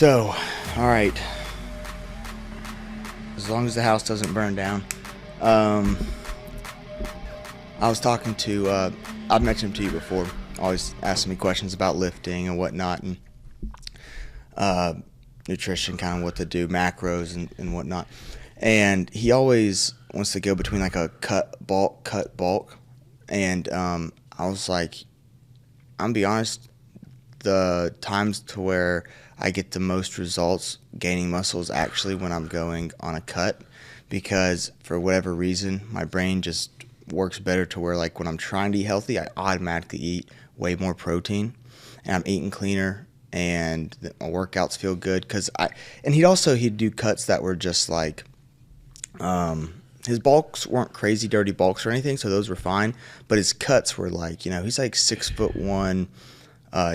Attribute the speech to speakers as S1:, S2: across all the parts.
S1: So, all right. As long as the house doesn't burn down. I was talking to, I've mentioned him to you before, always asking me questions about lifting and whatnot, and nutrition, kind of what to do, macros and whatnot. And he always wants to go between like a cut, bulk. And I was like, I'm gonna be honest, the times to where I get the most results gaining muscle is actually when I'm going on a cut, because for whatever reason, my brain just works better to where, like, when I'm trying to eat healthy, I automatically eat way more protein, and I'm eating cleaner, and my workouts feel good. And he'd do cuts that were just like, his bulks weren't crazy dirty bulks or anything, so those were fine, but his cuts were like, he's like 6'1",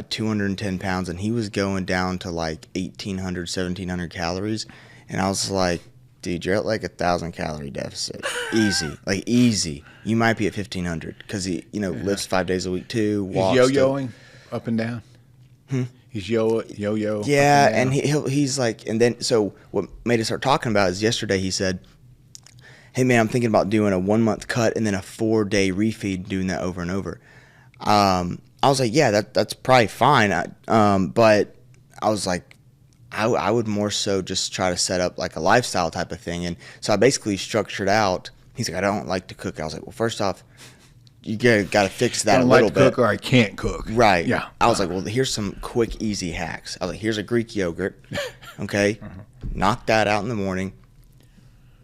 S1: 210 pounds, and he was going down to like 1,800, 1,700 calories, and I was like, dude, you're at like 1,000 calorie deficit. Easy. You might be at 1,500 because he, lifts 5 days a week too. Walks.
S2: He's yo-yoing up and down. He's yo-yo.
S1: Yeah, and he's like, and then, so what made us start talking about is yesterday he said, hey man, I'm thinking about doing a 1 month cut and then a 4-day refeed, doing that over and over. I was like, yeah, that's probably fine. But I was like, I would more so just try to set up like a lifestyle type of thing. And so I basically structured out. He's like, I don't like to cook. I was like, well, first off, you got to fix that a little bit.
S2: Cook or I can't cook.
S1: Right.
S2: Yeah.
S1: I was like, well, here's some quick, easy hacks. I was like, here's a Greek yogurt. Okay. Knock that out in the morning.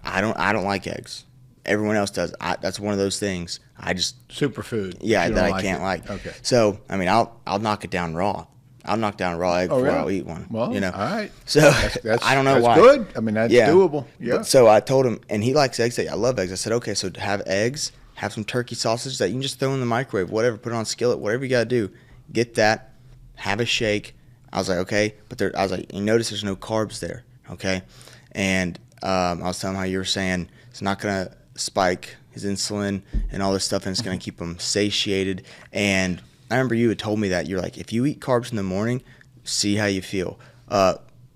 S1: I don't like eggs. Everyone else does. That's one of those things. I just
S2: superfood.
S1: Yeah, that I can't like.
S2: Okay.
S1: So I mean, I'll knock it down raw. I'll knock down a raw egg before I'll eat one.
S2: Well, all right.
S1: So
S2: that's,
S1: I don't know why.
S2: That's good. I mean, that's doable. Yeah.
S1: But, so I told him, and he likes eggs. I love eggs. I said, okay, so have eggs, have some turkey sausage that you can just throw in the microwave, whatever, put it on a skillet, whatever you got to do. Get that. Have a shake. I was like, okay, but I was like, you notice there's no carbs there, okay? And I was telling him how you were saying it's not gonna spike his insulin and all this stuff, and it's gonna keep him satiated. And I remember you had told me that you're like, if you eat carbs in the morning, see how you feel.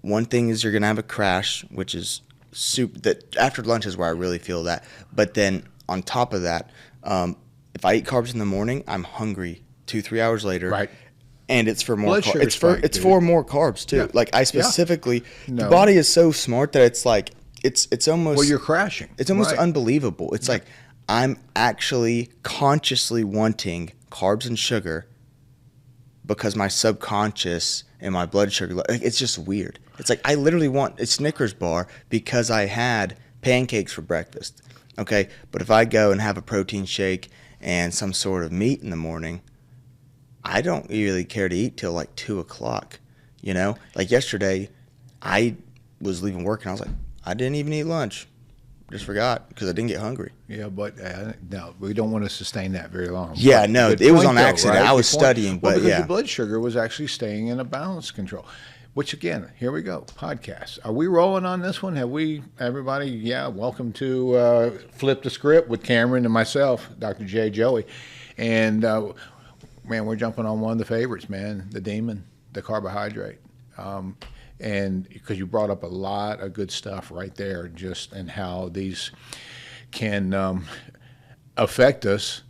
S1: One thing is you're gonna have a crash, which is that after lunch is where I really feel that. But then on top of that, if I eat carbs in the morning, I'm hungry 2-3 hours later.
S2: Right.
S1: And it's for more.
S2: It's
S1: for more carbs too. Yeah. Like I specifically, the body is so smart that it's like it's almost.
S2: Well, you're crashing.
S1: It's almost unbelievable. It's like I'm actually consciously wanting carbs and sugar because my subconscious and my blood sugar. It's just weird. It's like I literally want a Snickers bar because I had pancakes for breakfast. Okay, but if I go and have a protein shake and some sort of meat in the morning, I don't really care to eat till like 2 o'clock, Like yesterday, I was leaving work and I was like, I didn't even eat lunch. Just forgot because I didn't get hungry.
S2: Yeah, but no, we don't want to sustain that very long.
S1: Yeah,
S2: but
S1: no, it was on accident. Right? I was studying, but
S2: because your blood sugar was actually staying in a balance control. Which again, here we go, podcast. Are we rolling on this one? Have we, everybody? Yeah, welcome to Flip the Script with Cameron and myself, Dr. J. Joey. And man, we're jumping on one of the favorites, man, the demon, the carbohydrate. And because you brought up a lot of good stuff right there, just and how these can affect us,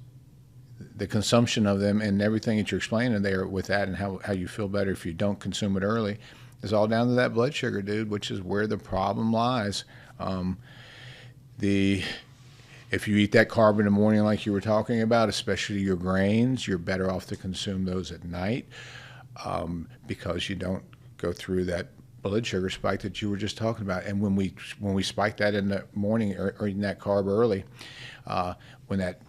S2: the consumption of them, and everything that you're explaining there with that, and how you feel better if you don't consume it early, is all down to that blood sugar, dude, which is where the problem lies. If you eat that carb in the morning like you were talking about, especially your grains, you're better off to consume those at night because you don't go through that blood sugar spike that you were just talking about. And when we spike that in the morning or eating that carb early, when that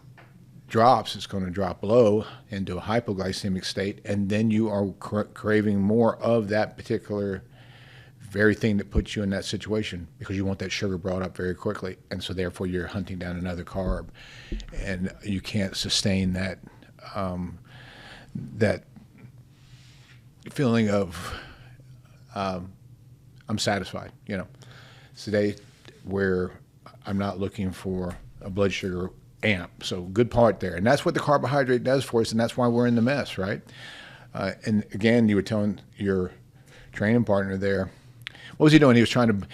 S2: drops, it's going to drop low into a hypoglycemic state, and then you are craving more of that particular very thing that puts you in that situation because you want that sugar brought up very quickly, and so therefore you're hunting down another carb, and you can't sustain that that feeling of I'm satisfied. Today where I'm not looking for a blood sugar amp. So good part there. And that's what the carbohydrate does for us, and that's why we're in the mess, right? And again, you were telling your training partner there What was he doing? He's going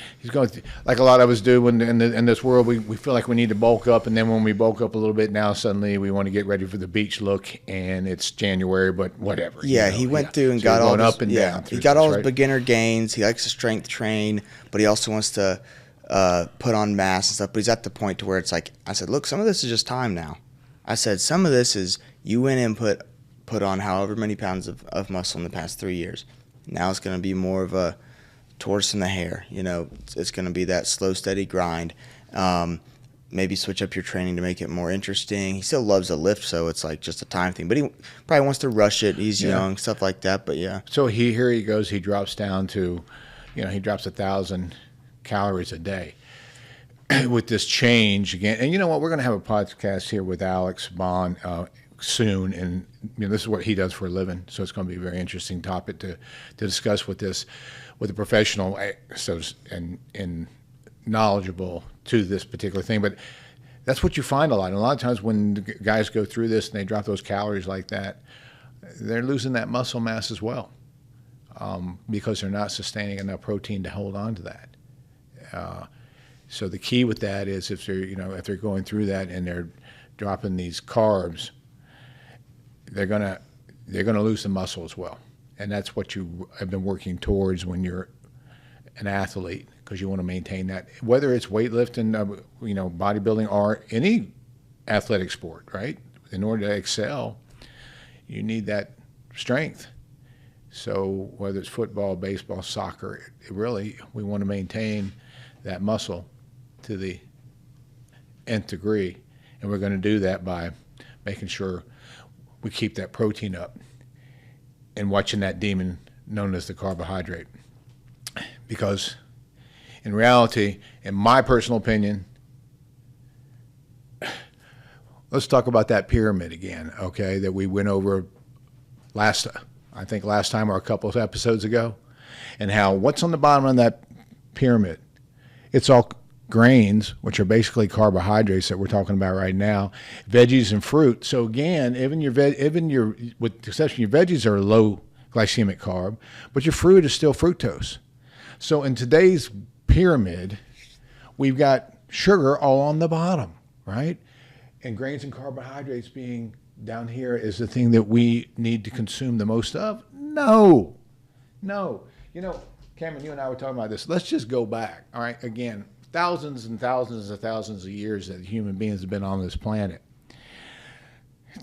S2: like a lot of us do in this world. We feel like we need to bulk up, and then when we bulk up a little bit, now suddenly we want to get ready for the beach look, and it's January, but whatever.
S1: Yeah, he went through and got all
S2: up and down.
S1: He got all his beginner gains. He likes to strength train, but he also wants to put on mass and stuff. But he's at the point to where it's like, I said, look, some of this is just time now. I said, some of this is you went and put on however many pounds of muscle in the past 3 years. Now it's going to be more of a tortoise in the hare. It's going to be that slow, steady grind. Maybe switch up your training to make it more interesting. He still loves to lift, so it's like just a time thing. But he probably wants to rush it. He's young, stuff like that. But yeah.
S2: So here he goes. He drops down to, he drops 1,000 calories a day with this change again. And you know what? We're going to have a podcast here with Alex Bond soon, and this is what he does for a living. So it's going to be a very interesting topic to discuss with a professional and knowledgeable to this particular thing. But that's what you find a lot. And a lot of times when guys go through this and they drop those calories like that, they're losing that muscle mass as well, because they're not sustaining enough protein to hold on to that. So the key with that is if they're going through that and they're dropping these carbs, they're gonna lose the muscle as well. And that's what you have been working towards when you're an athlete, because you want to maintain that, whether it's weightlifting, bodybuilding, or any athletic sport, right? In order to excel, you need that strength. So whether it's football, baseball, soccer, we want to maintain that muscle to the nth degree. And we're going to do that by making sure we keep that protein up and watching that demon known as the carbohydrate. Because in reality, in my personal opinion, let's talk about that pyramid again, okay, that we went over last time or a couple of episodes ago, and how what's on the bottom of that pyramid? It's all grains, which are basically carbohydrates that we're talking about right now, veggies and fruit. So again, with the exception, your veggies are low glycemic carb, but your fruit is still fructose. So in today's pyramid, we've got sugar all on the bottom, right? And grains and carbohydrates being down here is the thing that we need to consume the most of? No. Cameron, you and I were talking about this. Let's just go back, all right? Again, thousands and thousands and thousands of years that human beings have been on this planet.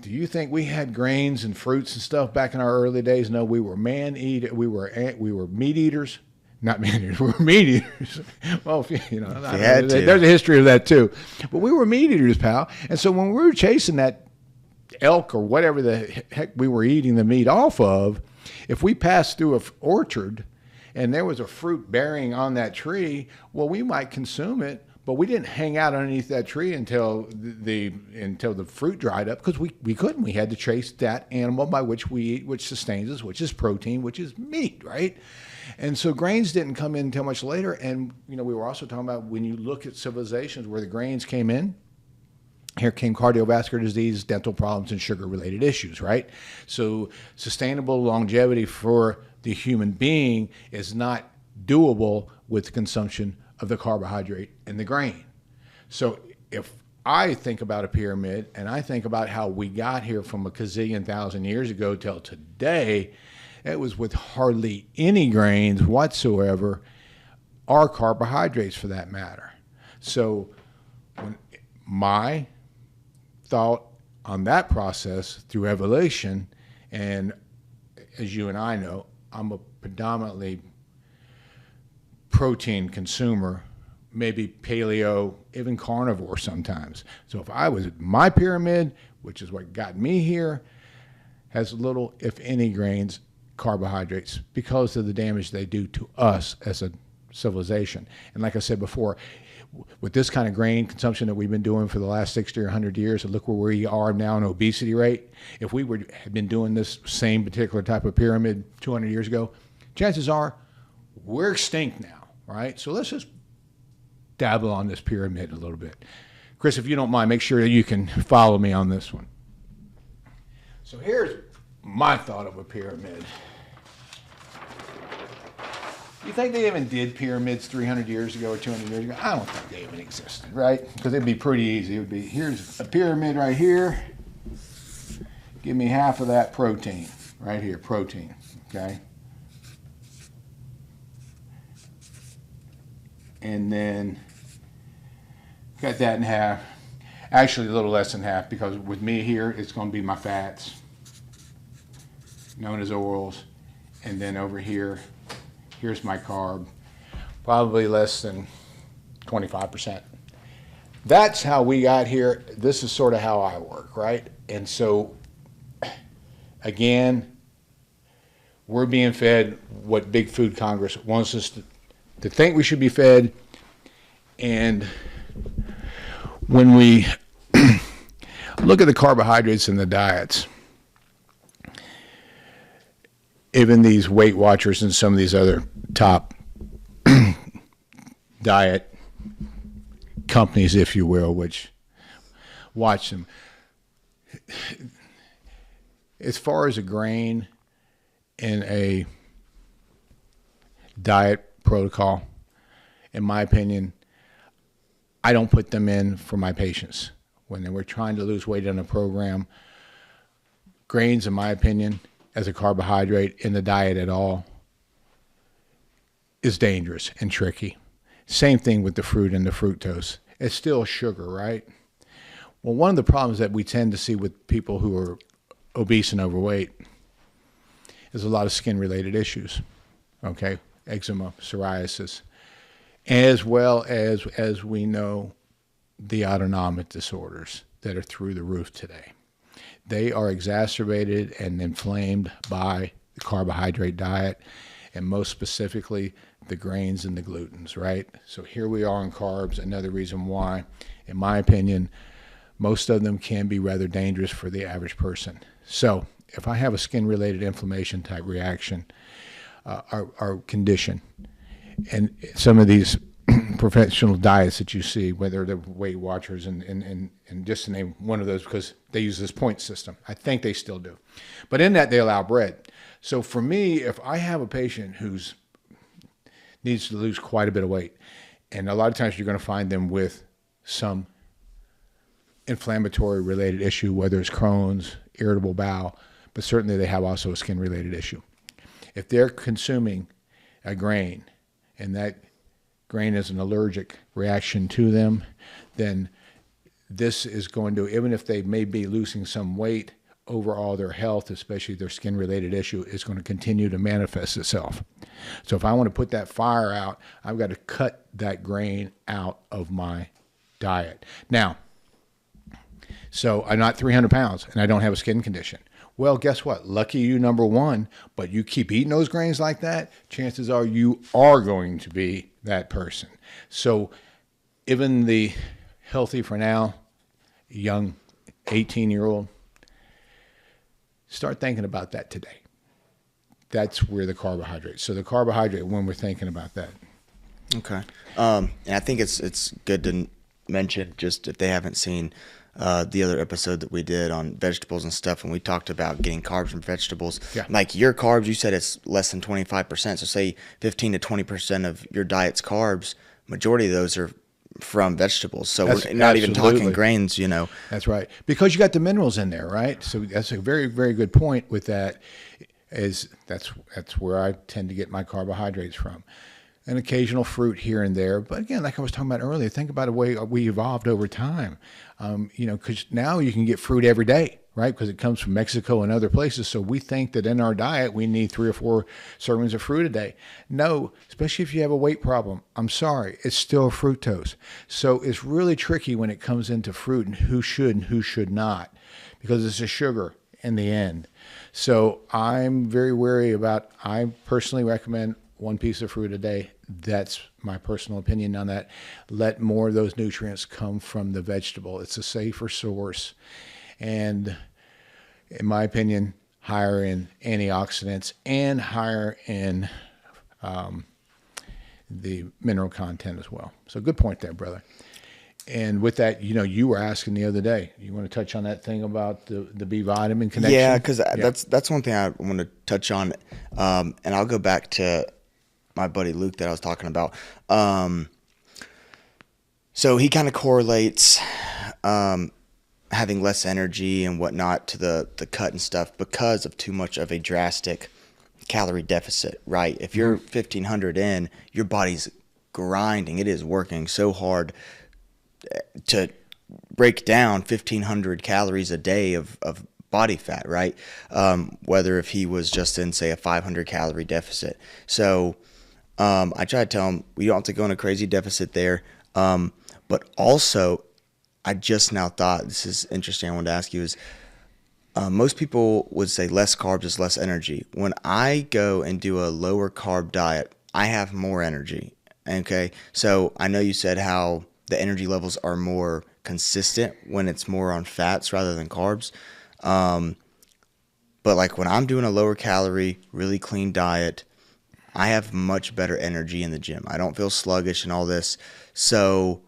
S2: Do you think we had grains and fruits and stuff back in our early days? No, we were we were meat eaters. Not man eaters, we were meat eaters. Well, there's a history of that too. But we were meat eaters, pal. And so when we were chasing that elk or whatever the heck we were eating the meat off of, if we passed through an orchard and there was a fruit bearing on that tree, well, we might consume it, but we didn't hang out underneath that tree until the fruit dried up, because we couldn't. We had to chase that animal by which we eat, which sustains us, which is protein, which is meat, right? And so grains didn't come in until much later. And, we were also talking about when you look at civilizations where the grains came in, here came cardiovascular disease, dental problems, and sugar-related issues, right? So sustainable longevity for the human being is not doable with the consumption of the carbohydrate and the grain. So if I think about a pyramid and I think about how we got here from a gazillion thousand years ago till today, it was with hardly any grains whatsoever, or carbohydrates for that matter. So when my thought on that process through evolution, and as you and I know, I'm a predominantly protein consumer, maybe paleo, even carnivore sometimes. So if I was my pyramid, which is what got me here, has little, if any, grains, carbohydrates, because of the damage they do to us as a civilization. And like I said before, with this kind of grain consumption that we've been doing for the last 60 or 100 years, and look where we are now in obesity rate, if we had been doing this same particular type of pyramid 200 years ago, chances are we're extinct now, right? So let's just dabble on this pyramid a little bit. Chris, if you don't mind, make sure that you can follow me on this one. So here's my thought of a pyramid. You think they even did pyramids 300 years ago or 200 years ago? I don't think they even existed, right? Because it'd be pretty easy. It would be, here's a pyramid right here. Give me half of that protein right here, protein, okay? And then cut that in half. Actually, a little less than half, because with me here, it's going to be my fats, known as oils. And then over here, here's my carb, probably less than 25%. That's how we got here. This is sort of how I work, right? And so, again, we're being fed what Big Food Congress wants us to think we should be fed. And when we look at the carbohydrates in the diets, even these Weight Watchers and some of these other top diet companies, if you will, which watch them. As far as a grain in a diet protocol, in my opinion, I don't put them in for my patients. When they were trying to lose weight on a program, grains, in my opinion, as a carbohydrate in the diet at all, is dangerous and tricky. Same thing with the fruit and the fructose. It's still sugar, right? Well, one of the problems that we tend to see with people who are obese and overweight is a lot of skin-related issues, okay? Eczema, psoriasis, as well as we know, the autonomic disorders that are through the roof today. They are exacerbated and inflamed by the carbohydrate diet, and most specifically, the grains and the glutens, right? So here we are on carbs, another reason why, in my opinion, most of them can be rather dangerous for the average person. So if I have a skin-related inflammation type reaction or condition, and some of these professional diets that you see, whether they're Weight Watchers and just to name one of those, because they use this point system. I think they still do. But in that, they allow bread. So for me, if I have a patient who's needs to lose quite a bit of weight, and a lot of times you're going to find them with some inflammatory related issue, whether it's Crohn's, irritable bowel, but certainly they have also a skin related issue. If they're consuming a grain and that grain is an allergic reaction to them, then this is going to, even if they may be losing some weight, overall their health, especially their skin-related issue, is going to continue to manifest itself. So if I want to put that fire out, I've got to cut that grain out of my diet. Now, so I'm not 300 pounds and I don't have a skin condition. Well, guess what? Lucky you, number one, but you keep eating those grains like that, chances are you are going to be that person. So even the healthy for now, young 18-year-old, start thinking about that today. That's where the carbohydrates. So the carbohydrate, when we're thinking about that.
S1: Okay. And I think it's good to mention, just if they haven't seen the other episode that we did on vegetables and stuff, and we talked about getting carbs from vegetables.
S2: Yeah.
S1: Like your carbs, you said it's less than 25%. So say 15 to 20% of your diet's carbs, majority of those are from vegetables. So
S2: That's
S1: we're not even
S2: absolutely
S1: talking grains, you know.
S2: That's right. Because you got the minerals in there, right? So that's a very, very good point with that. That's where I tend to get my carbohydrates from. An occasional fruit here and there. But again, like I was talking about earlier, think about the way we evolved over time. Because now you can get fruit every day, right? Because it comes from Mexico and other places. So we think that in our diet, we need 3 or 4 servings of fruit a day. No, especially if you have a weight problem. I'm sorry, it's still fructose. So it's really tricky when it comes into fruit and who should and who should not, because it's a sugar in the end. So I'm very wary about, I personally recommend 1 piece of fruit a day. That's my personal opinion on that. Let more of those nutrients come from the vegetable. It's a safer source. And in my opinion, higher in antioxidants and higher in the mineral content as well. So good point there, brother. And with that, you were asking the other day, you want to touch on that thing about the B vitamin connection?
S1: Yeah, because that's one thing I want to touch on. And I'll go back to my buddy Luke that I was talking about. So he kind of correlates having less energy and whatnot to the cut and stuff because of too much of a drastic calorie deficit, right? If you're 1,500 in, your body's grinding. It is working so hard to break down 1,500 calories a day of body fat, right? Whether if he was just in, say, a 500 calorie deficit. So I try to tell him, we don't have to go in a crazy deficit there. But also, I just now thought, this is interesting, I wanted to ask you, is most people would say less carbs is less energy. When I go and do a lower carb diet, I have more energy. Okay. So I know you said how the energy levels are more consistent when it's more on fats rather than carbs. But like when I'm doing a lower calorie, really clean diet, I have much better energy in the gym. I don't feel sluggish and all this. So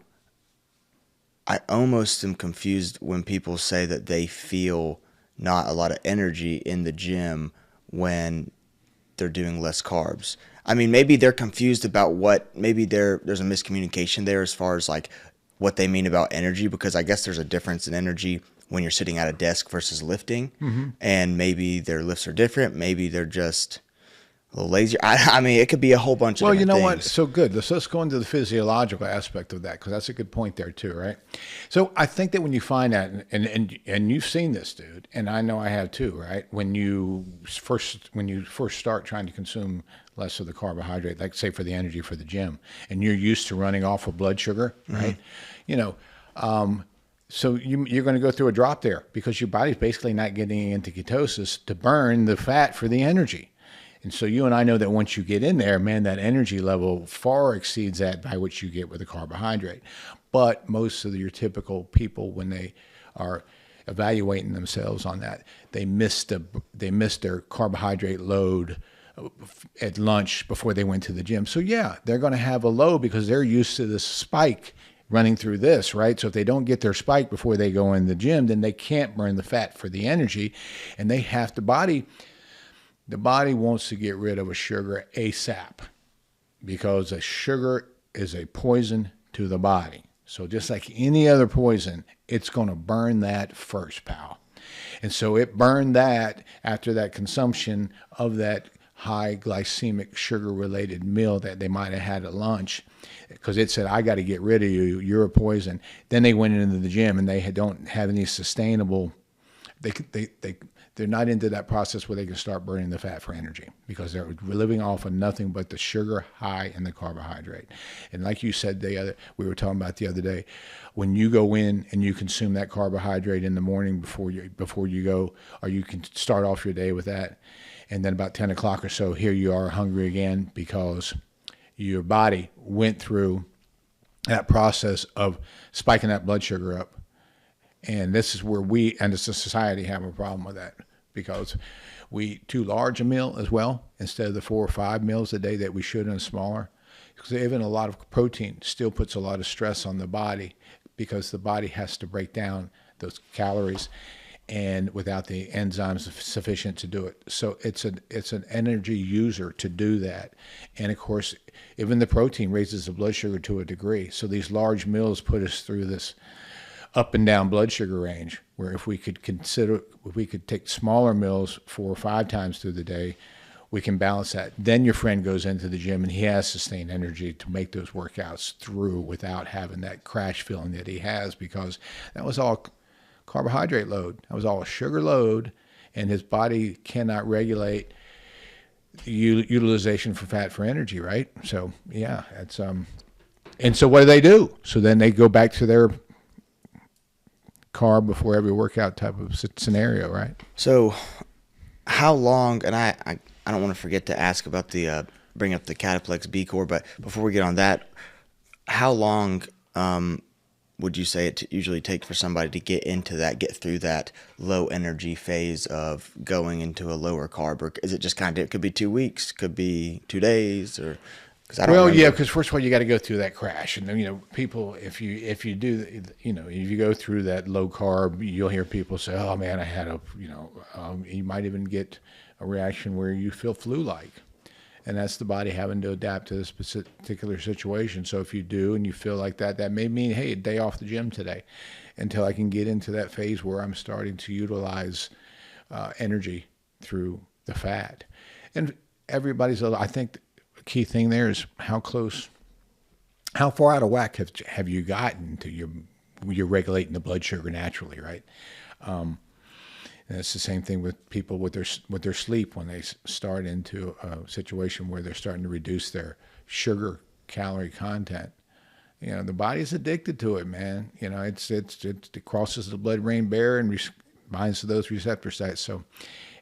S1: I almost am confused when people say that they feel not a lot of energy in the gym when they're doing less carbs. I mean, maybe they're confused about maybe there's a miscommunication there as far as like what they mean about energy, because I guess there's a difference in energy when you're sitting at a desk versus lifting. And maybe their lifts are different. Maybe they're just a little lazier. I mean, it could be a whole bunch of
S2: Well, you
S1: different
S2: know
S1: things.
S2: what? So good. Let's go into the physiological aspect of that, because that's a good point there too, right? So I think that when you find that, and you've seen this, dude, and I know I have too, right? When you first start trying to consume less of the carbohydrate, like say for the energy for the gym, and you're used to running off of blood sugar, right? You know, so you're going to go through a drop there because your body's basically not getting into ketosis to burn the fat for the energy. And so you and I know that once you get in there, man, that energy level far exceeds that by which you get with a carbohydrate. But most of your typical people, when they are evaluating themselves on that, they miss their carbohydrate load at lunch before they went to the gym. So yeah, they're going to have a low because they're used to this spike running through this, right? So if they don't get their spike before they go in the gym, then they can't burn the fat for the energy, and they have the body wants to get rid of a sugar ASAP because a sugar is a poison to the body. So just like any other poison, it's going to burn that first, pal. And so it burned that after that consumption of that high glycemic sugar-related meal that they might have had at lunch, because it said, I got to get rid of you. You're a poison. Then they went into the gym and they don't have any sustainable, they're not into that process where they can start burning the fat for energy because they're living off of nothing but the sugar high and the carbohydrate. And like you said, we were talking about the other day, when you go in and you consume that carbohydrate in the morning before you go, or you can start off your day with that, and then about 10 o'clock or so, here you are hungry again because your body went through that process of spiking that blood sugar up. And this is where we, and as a society, have a problem with that because we eat too large a meal as well instead of the 4 or 5 meals a day that we should in smaller. Because even a lot of protein still puts a lot of stress on the body because the body has to break down those calories and without the enzymes sufficient to do it. So it's an energy user to do that. And of course, even the protein raises the blood sugar to a degree. So these large meals put us through this up and down blood sugar range, where if we could take smaller meals 4 or 5 times through the day, we can balance that. Then your friend goes into the gym and he has sustained energy to make those workouts through without having that crash feeling that he has, because that was all carbohydrate load. That was all sugar load, and his body cannot regulate utilization for fat for energy, right? So yeah, it's and so what do? So then they go back to their carb before every workout type of scenario, right?
S1: So how long, and I don't want to forget to ask about bring up the Cataplex B Core, but before we get on that, how long would you say it usually take for somebody to get through that low energy phase of going into a lower carb? Or is it just it could be 2 weeks, could be 2 days, or because I don't remember.
S2: Yeah, because first of all, you got to go through that crash, and then people, if you do, if you go through that low carb, you'll hear people say, "Oh man, I had you might even get a reaction where you feel flu-like." And that's the body having to adapt to this particular situation. So if you do and you feel like that, that may mean, hey, a day off the gym today, until I can get into that phase where I'm starting to utilize energy through the fat. And I think the key thing there is how far out of whack have you gotten to you're regulating the blood sugar naturally, right? And it's the same thing with people with their sleep when they start into a situation where they're starting to reduce their sugar calorie content. The body's addicted to it, man. It crosses the blood-brain barrier and binds to those receptor sites. So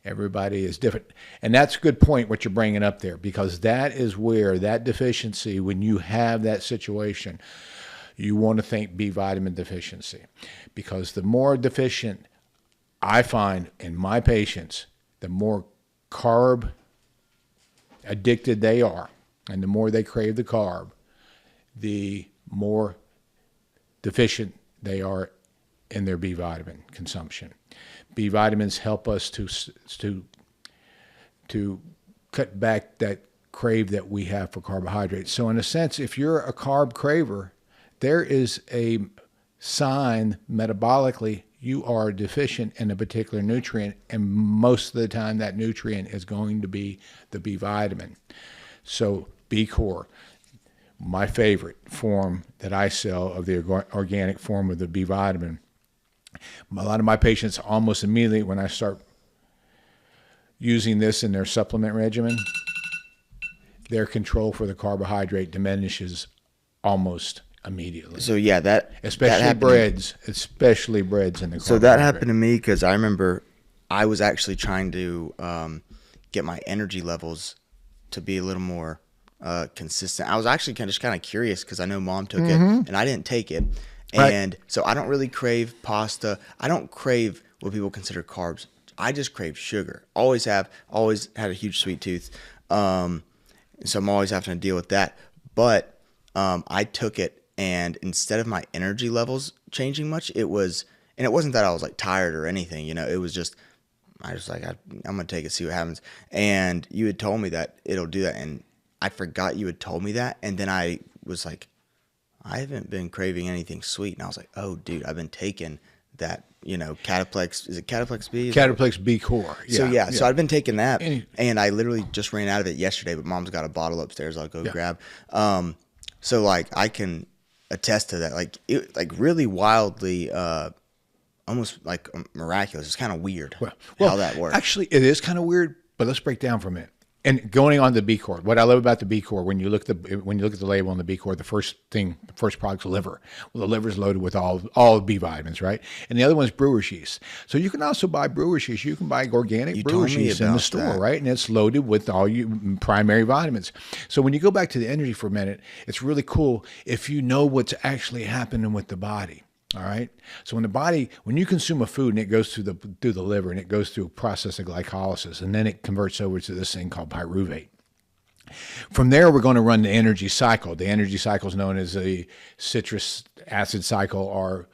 S2: everybody is different. And that's a good point what you're bringing up there, because that is where that deficiency, when you have that situation, you want to think B vitamin deficiency. Because the more deficient I find in my patients, the more carb addicted they are, and the more they crave the carb, the more deficient they are in their B vitamin consumption. B vitamins help us to cut back that crave that we have for carbohydrates. So in a sense, if you're a carb craver, there is a sign metabolically you are deficient in a particular nutrient, and most of the time that nutrient is going to be the B vitamin. So B-Core, my favorite form that I sell of the organic form of the B vitamin. A lot of my patients almost immediately when I start using this in their supplement regimen, their control for the carbohydrate diminishes almost immediately.
S1: So yeah,
S2: especially breads in the carbohydrate.
S1: So that happened to me because I remember I was actually trying to get my energy levels to be a little more consistent. I was actually kind of curious because I know Mom took it and I didn't take it. And so I don't really crave pasta. I don't crave what people consider carbs. I just crave sugar. Always have. Always had a huge sweet tooth. So I'm always having to deal with that. But I took it, and instead of my energy levels changing much, it wasn't that I was like tired or anything. It was just I was like I'm gonna take it, see what happens. And you had told me that it'll do that, and I forgot you had told me that. And then I was like, I haven't been craving anything sweet. And I was like, oh, dude, I've been taking that, Cataplex. Is it Cataplex B?
S2: Cataplex B-Core.
S1: Yeah. So I've been taking that, and I literally just ran out of it yesterday, but Mom's got a bottle upstairs I'll go grab. So, I can attest to that. It really wildly, almost miraculous. It's kind of weird how that works.
S2: Actually, it is kind of weird, but let's break down for a minute. And going on the B-Core, what I love about the B-Core, when you look at the label on the B-Core, the first product's liver. Well, the liver's loaded with all B vitamins, right? And the other one's brewer's yeast. So you can also buy brewer's yeast. You can buy organic brewer's yeast in the store, right? And it's loaded with all your primary vitamins. So when you go back to the energy for a minute, it's really cool if you know what's actually happening with the body. All right. So when you consume a food and it goes through the liver and it goes through a process of glycolysis, and then it converts over to this thing called pyruvate. From there, we're going to run the energy cycle. The energy cycle is known as the citrus acid cycle or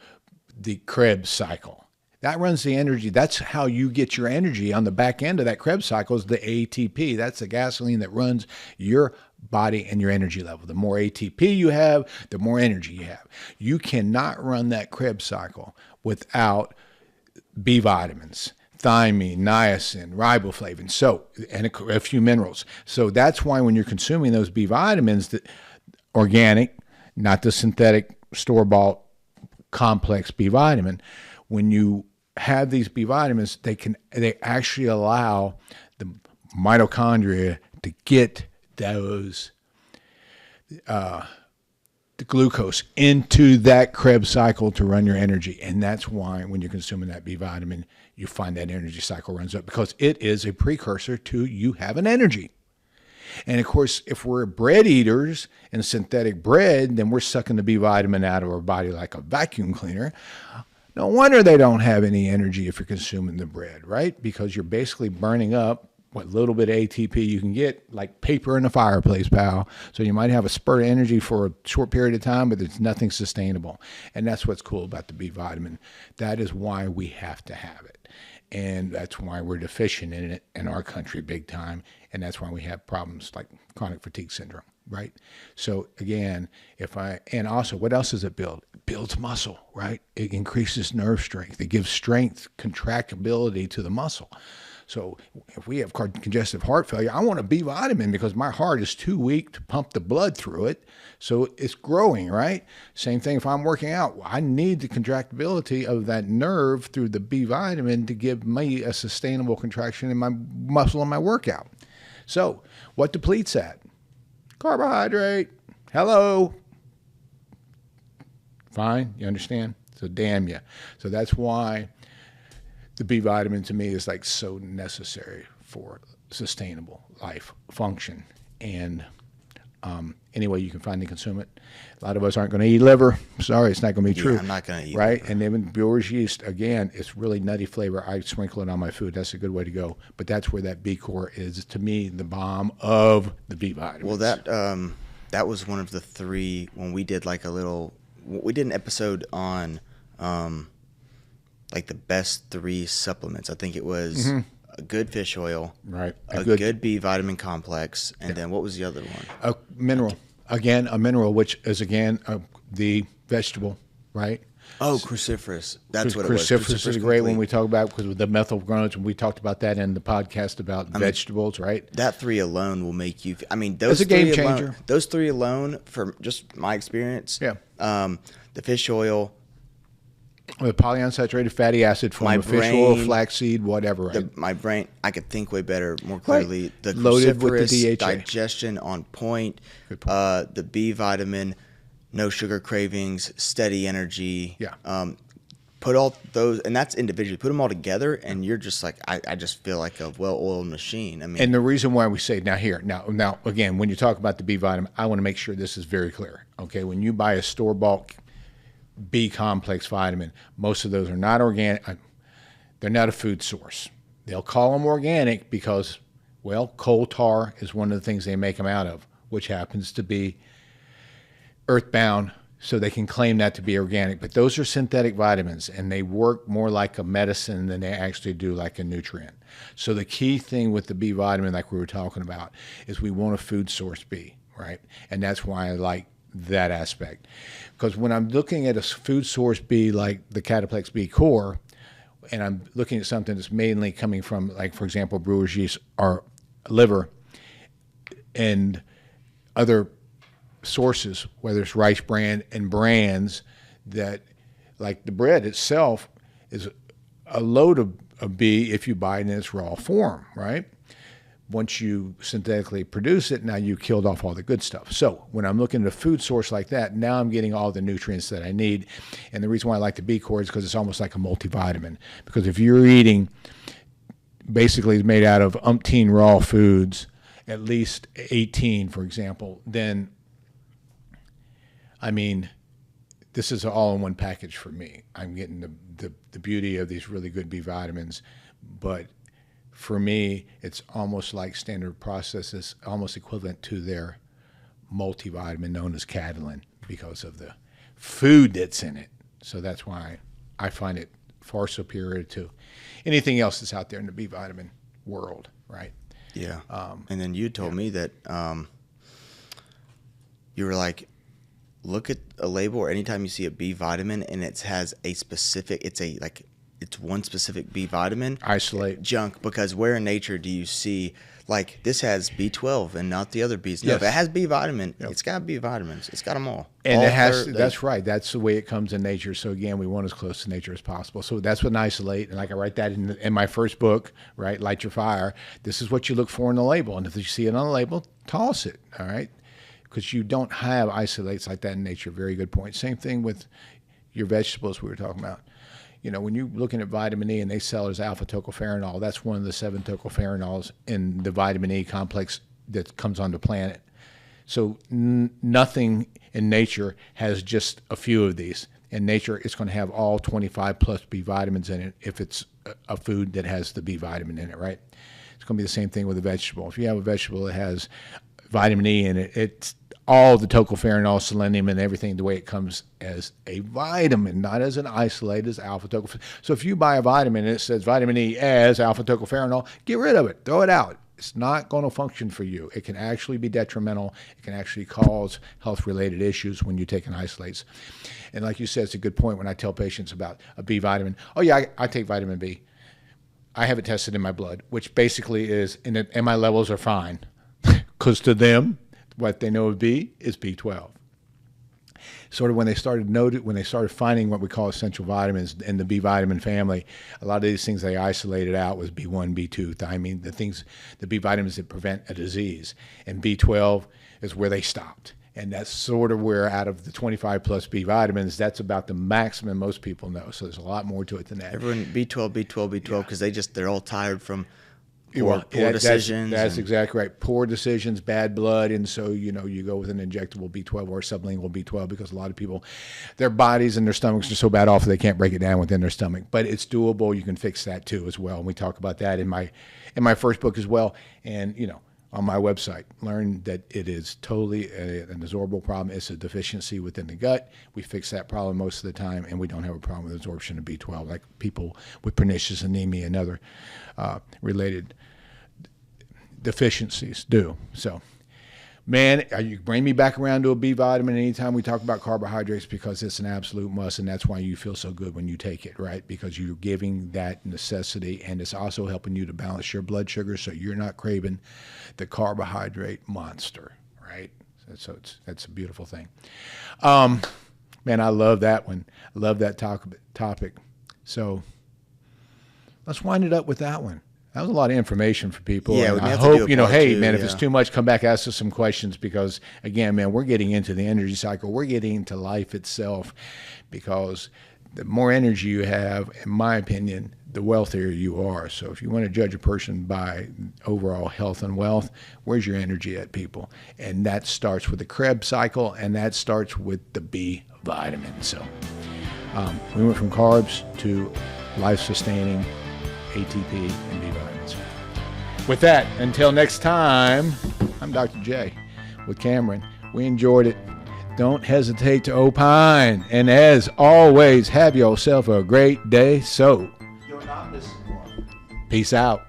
S2: the Krebs cycle. That runs the energy. That's how you get your energy on the back end of that Krebs cycle is the ATP. That's the gasoline that runs your body and your energy level. The more ATP you have, the more energy you have. You cannot run that Krebs cycle without B vitamins, thiamine, niacin, riboflavin, and a few minerals. So that's why when you're consuming those B vitamins, the organic, not the synthetic store-bought complex B vitamin, when you have these B vitamins, they actually allow the mitochondria to get the glucose into that Krebs cycle to run your energy. And that's why when you're consuming that B vitamin, you find that energy cycle runs up, because it is a precursor to you having energy. And of course, if we're bread eaters and synthetic bread, then we're sucking the B vitamin out of our body like a vacuum cleaner. No wonder they don't have any energy if you're consuming the bread, right? Because you're basically burning up what little bit of ATP you can get, like paper in a fireplace, pal. So you might have a spurt of energy for a short period of time, but it's nothing sustainable. And that's what's cool about the B vitamin. That is why we have to have it. And that's why we're deficient in it in our country big time. And that's why we have problems like chronic fatigue syndrome, right? So again, and also what else does it build? It builds muscle, right? It increases nerve strength. It gives strength, contractibility to the muscle. So if we have congestive heart failure, I want a B vitamin because my heart is too weak to pump the blood through it. So it's growing, right? Same thing if I'm working out. I need the contractibility of that nerve through the B vitamin to give me a sustainable contraction in my muscle in my workout. So what depletes that? Carbohydrate. Hello. Fine, you understand? So damn you. So that's why the B vitamin to me is like so necessary for sustainable life function. And any way you can find and consume it. A lot of us aren't going to eat liver. Sorry, it's not going to be true.
S1: I'm not going to eat
S2: right?
S1: liver.
S2: And then brewer's yeast, again, it's really nutty flavor. I sprinkle it on my food. That's a good way to go. But that's where that B core is, to me, the bomb of the B vitamins.
S1: Well, that was one of the three when we did we did an episode on like the best 3 supplements. I think it was a good fish oil,
S2: right?
S1: A good B vitamin complex, and then what was the other one?
S2: A mineral. Again, a mineral, which is again the vegetable, right?
S1: Oh, cruciferous. That's what it was.
S2: Cruciferous is great when we talk about, because with the methyl granules, we talked about that in the podcast about vegetables, right?
S1: That 3 alone will make you.
S2: It's a game changer.
S1: Those 3 alone, from just my experience.
S2: Yeah.
S1: The fish oil.
S2: The polyunsaturated fatty acid from fish oil, flaxseed, whatever. Right?
S1: My brain, I could think way better, more clearly.
S2: Right.
S1: The
S2: Loaded with the DHA.
S1: digestion on point. Good point. The B vitamin, no sugar cravings, steady energy.
S2: Yeah.
S1: Put all those, and that's individually. Put them all together, and you're just like, I just feel like a well-oiled machine.
S2: And the reason why we say now again, when you talk about the B vitamin, I want to make sure this is very clear. Okay, when you buy a store-bought B complex vitamin, most of those are not organic. They're not a food source. They'll call them organic because, well, coal tar is one of the things they make them out of, which happens to be earthbound, so they can claim that to be organic. But those are synthetic vitamins, and they work more like a medicine than they actually do like a nutrient. So the key thing with the B vitamin, like we were talking about, is we want a food source B, right? And that's why I like that aspect. Because when I'm looking at a food source B like the Cataplex B core, and I'm looking at something that's mainly coming from, like, for example, brewer's yeast or liver and other sources, whether it's rice bran and brands, that, like the bread itself is a load of B if you buy it in its raw form, right? Once you synthetically produce it, now you killed off all the good stuff. So when I'm looking at a food source like that, now I'm getting all the nutrients that I need. And the reason why I like the B core is because it's almost like a multivitamin. Because if you're eating basically made out of umpteen raw foods, at least 18, for example, then, I mean, this is an all-in-one package for me. I'm getting the beauty of these really good B vitamins, but for me, it's almost like standard processes, almost equivalent to their multivitamin known as Catalin because of the food that's in it. So that's why I find it far superior to anything else that's out there in the B vitamin world, right?
S1: Yeah. And then you told me that you were like, look at a label or anytime you see a B vitamin and it has a specific, it's one specific B vitamin.
S2: Isolate.
S1: Junk, because where in nature do you see, like, this has B12 and not the other Bs? No,
S2: Yes.
S1: if it has B vitamin,
S2: Yep.
S1: it's got B vitamins. It's got them all.
S2: And
S1: all
S2: it has, that's right. That's the way it comes in nature. So again, we want as close to nature as possible. So that's what an isolate. And like I write that in my first book, right? Light Your Fire. This is what you look for in the label. And if you see it on the label, toss it. All right. Because you don't have isolates like that in nature. Very good point. Same thing with your vegetables we were talking about. You know, when you're looking at vitamin E and they sell it as alpha tocopheronol, that's one of the 7 tocophenols in the vitamin E complex that comes on the planet. So nothing in nature has just a few of these. In nature, it's going to have all 25 plus B vitamins in it if it's a food that has the B vitamin in it, right? It's going to be the same thing with a vegetable. If you have a vegetable that has vitamin E in it, it's all the tocopherol, selenium, and everything the way it comes as a vitamin, not as an isolate, as alpha tocopherol. So if you buy a vitamin and it says vitamin E as alpha tocopherol, get rid of it. Throw it out. It's not going to function for you. It can actually be detrimental. It can actually cause health-related issues when you're taking isolates. And like you said, it's a good point when I tell patients about a B vitamin. Oh, yeah, I take vitamin B. I have it tested in my blood, which basically is, and my levels are fine. Because to them, what they know of B is B12. Sort of when they started finding what we call essential vitamins in the B vitamin family, a lot of these things they isolated out was B1, B2, thiamine, the B vitamins that prevent a disease. And B12 is where they stopped. And that's sort of where, out of the 25 plus B vitamins, that's about the maximum most people know. So there's a lot more to it than that.
S1: Everyone B12, because they're all tired from poor decisions.
S2: That's exactly right. Poor decisions, bad blood, and so you go with an injectable B12 or sublingual B12 because a lot of people, their bodies and their stomachs are so bad off they can't break it down within their stomach. But it's doable. You can fix that too as well. And we talk about that in my first book as well. And on my website, learn that it is totally an absorbable problem. It's a deficiency within the gut. We fix that problem most of the time, and we don't have a problem with absorption of B12 like people with pernicious anemia and other related deficiencies do. So, man, you bring me back around to a B vitamin anytime we talk about carbohydrates because it's an absolute must, and that's why you feel so good when you take it, right? Because you're giving that necessity, and it's also helping you to balance your blood sugar so you're not craving the carbohydrate monster, right? So that's a beautiful thing. Man, I love that one. I love that topic. So let's wind it up with that one. That was a lot of information for people.
S1: Yeah,
S2: and I hope, if it's too much, come back, ask us some questions because, again, man, we're getting into the energy cycle. We're getting into life itself because the more energy you have, in my opinion, the wealthier you are. So if you want to judge a person by overall health and wealth, where's your energy at, people? And that starts with the Krebs cycle, and that starts with the B vitamin. So we went from carbs to life-sustaining ATP and B vitamins. With that, until next time, I'm Dr. J with Cameron. We enjoyed it. Don't hesitate to opine. And as always, have yourself a great day. So, you're not missing one. Peace out.